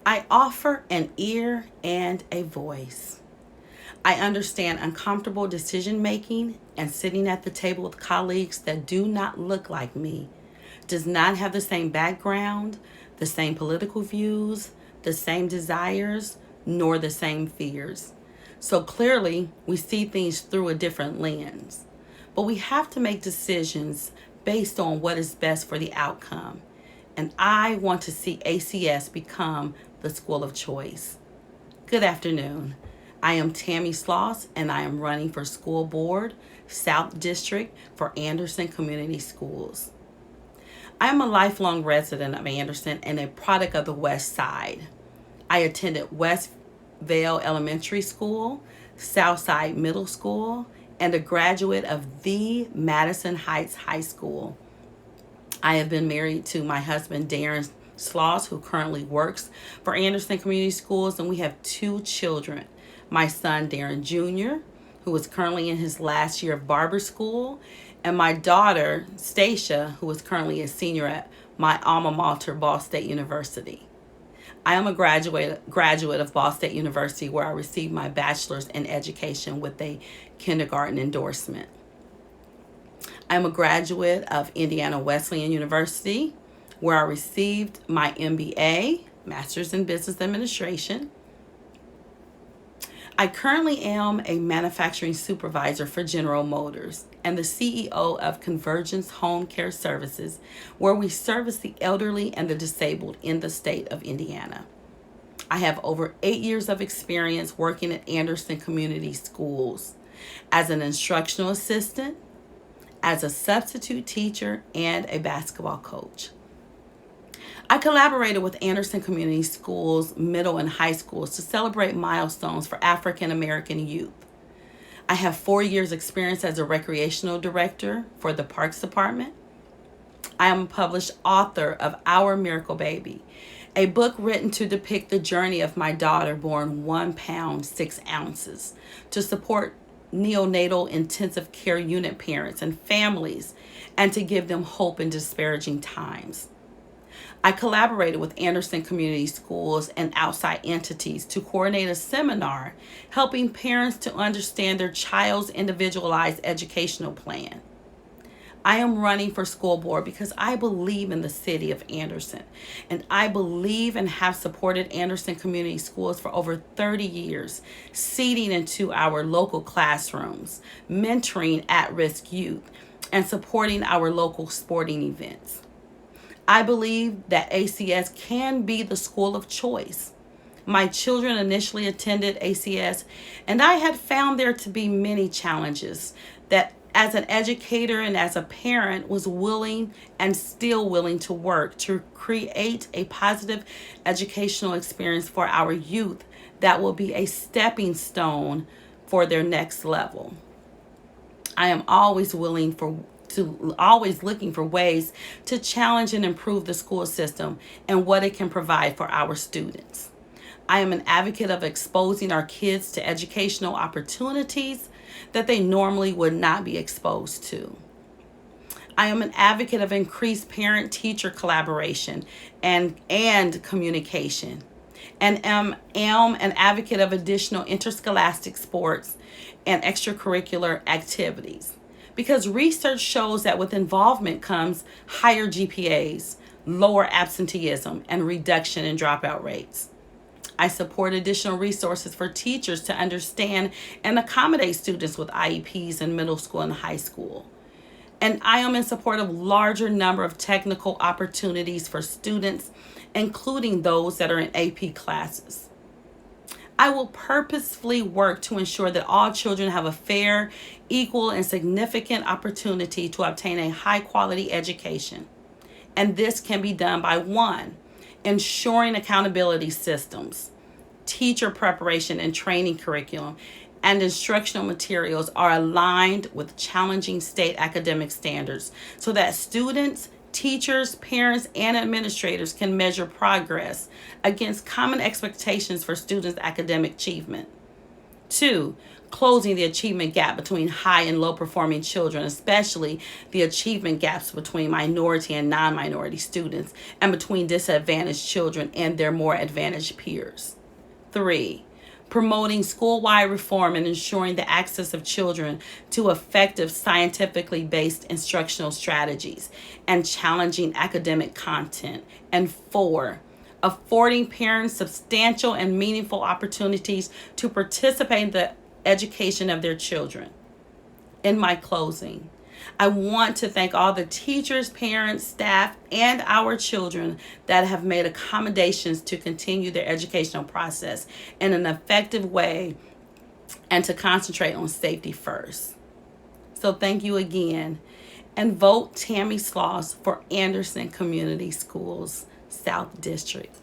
I offer an ear and a voice. I understand uncomfortable decision making and sitting at the table with colleagues that do not look like me, does not have the same background, the same political views, the same desires, nor the same fears. So clearly, we see things through a different lens. But we have to make decisions based on what is best for the outcome. And I want to see ACS become the school of choice. Good afternoon. I am Tammy Sloss, and I am running for School Board, South District for Anderson Community Schools. I am a lifelong resident of Anderson and a product of the West Side. I attended Westvale Elementary School, Southside Middle School, and a graduate of the Madison Heights High School. I have been married to my husband, Darren Sloss, who currently works for Anderson Community Schools, and we have 2 children. My son, Darren Jr., who is currently in his last year of barber school, and my daughter, Stacia, who is currently a senior at my alma mater, Ball State University. I am a graduate of Ball State University, where I received my bachelor's in education with a kindergarten endorsement. I am a graduate of Indiana Wesleyan University, where I received my MBA, Master's in Business Administration. I currently am a manufacturing supervisor for General Motors and the CEO of Convergence Home Care Services, where we service the elderly and the disabled in the state of Indiana. I have over 8 years of experience working at Anderson Community Schools as an instructional assistant, as a substitute teacher, and a basketball coach. I collaborated with Anderson Community Schools middle and high schools to celebrate milestones for African American youth. I have 4 years experience as a recreational director for the Parks Department. I am a published author of Our Miracle Baby, a book written to depict the journey of my daughter born 1 pound 6 ounces to support neonatal intensive care unit parents and families and to give them hope in disparaging times. I collaborated with Anderson Community Schools and outside entities to coordinate a seminar helping parents to understand their child's individualized educational plan. I am running for school board because I believe in the city of Anderson, and I believe and have supported Anderson Community Schools for over 30 years, seeding into our local classrooms, mentoring at-risk youth, and supporting our local sporting events. I believe that ACS can be the school of choice. My children initially attended ACS, and I had found there to be many challenges that as an educator and as a parent was willing and still willing to work to create a positive educational experience for our youth that will be a stepping stone for their next level. I am always always looking for ways to challenge and improve the school system and what it can provide for our students. I am an advocate of exposing our kids to educational opportunities that they normally would not be exposed to. I am an advocate of increased parent-teacher collaboration and communication, and am an advocate of additional interscholastic sports and extracurricular activities. Because research shows that with involvement comes higher GPAs, lower absenteeism, and reduction in dropout rates. I support additional resources for teachers to understand and accommodate students with IEPs in middle school and high school. And I am in support of larger number of technical opportunities for students, including those that are in AP classes. I will purposefully work to ensure that all children have a fair, equal, and significant opportunity to obtain a high-quality education. And this can be done by 1, ensuring accountability systems, teacher preparation and training curriculum, and instructional materials are aligned with challenging state academic standards so that students, teachers, parents, and administrators can measure progress against common expectations for students' academic achievement. 2, closing the achievement gap between high and low performing children, especially the achievement gaps between minority and non-minority students and between disadvantaged children and their more advantaged peers. 3, promoting school-wide reform and ensuring the access of children to effective scientifically based instructional strategies and challenging academic content. And 4, affording parents substantial and meaningful opportunities to participate in the education of their children. In my closing, I want to thank all the teachers, parents, staff, and our children that have made accommodations to continue their educational process in an effective way and to concentrate on safety first. So thank you again, and vote Tammy Sloss for Anderson Community Schools South District.